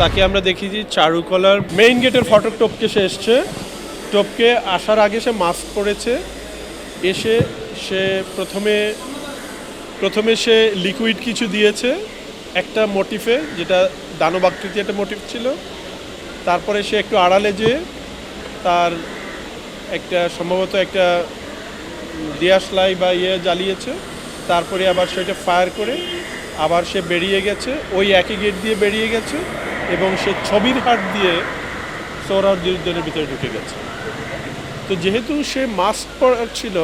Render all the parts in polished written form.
তাকে আমরা দেখি যে চারুকলার মেইন গেটের ফটক টপকে সে এসছে। টপকে আসার আগে সে মাস্ক পরেছে। এসে সে প্রথমে সে লিকুইড কিছু দিয়েছে একটা মোটিফে, যেটা দানব আকৃতি একটা মোটিভ ছিল। তারপরে সে একটু আড়ালে যেয়ে তার একটা সম্ভবত একটা দিয়াশলাই বা জ্বালিয়েছে। তারপরে আবার সেটা ফায়ার করে আবার সে বেরিয়ে গেছে, ওই একই গেট দিয়ে বেরিয়ে গেছে এবং সে ছবির হাট দিয়ে সোহরাওয়ার্দীর ভিতরে ঢুকে গেছে। তো যেহেতু সে মাস্ক পরা ছিল,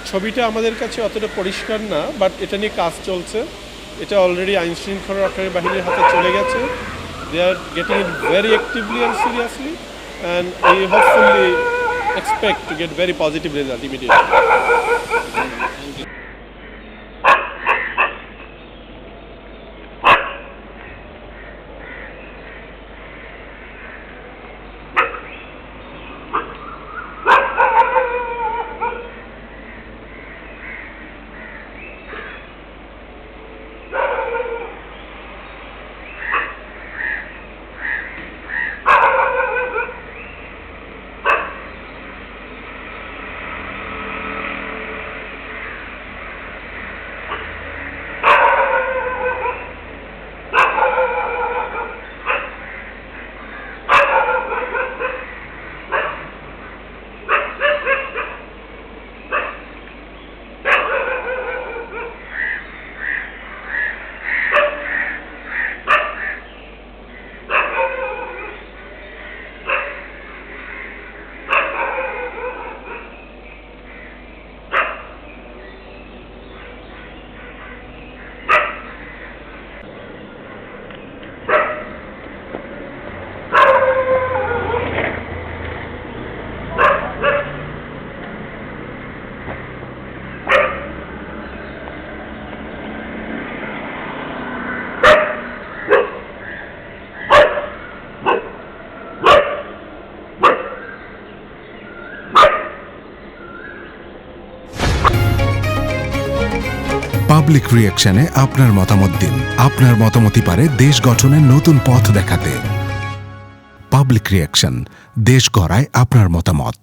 ছবিটা আমাদের কাছে অতটা পরিষ্কার না, বাট এটা নিয়ে কাজ চলছে। এটা অলরেডি আইন শৃঙ্খলা রক্ষাকারী বাহিনীর হাতে চলে গেছে। They are getting it very actively and seriously, and we hopefully expect to get very positive result immediately. Public রিঅ্যাকশনে আপনার মতামত দিন। আপনার মতামতই পারে দেশ গঠনের নতুন পথ দেখাতে। পাবলিক রিঅ্যাকশন, দেশ গড়ায় আপনার মতামত।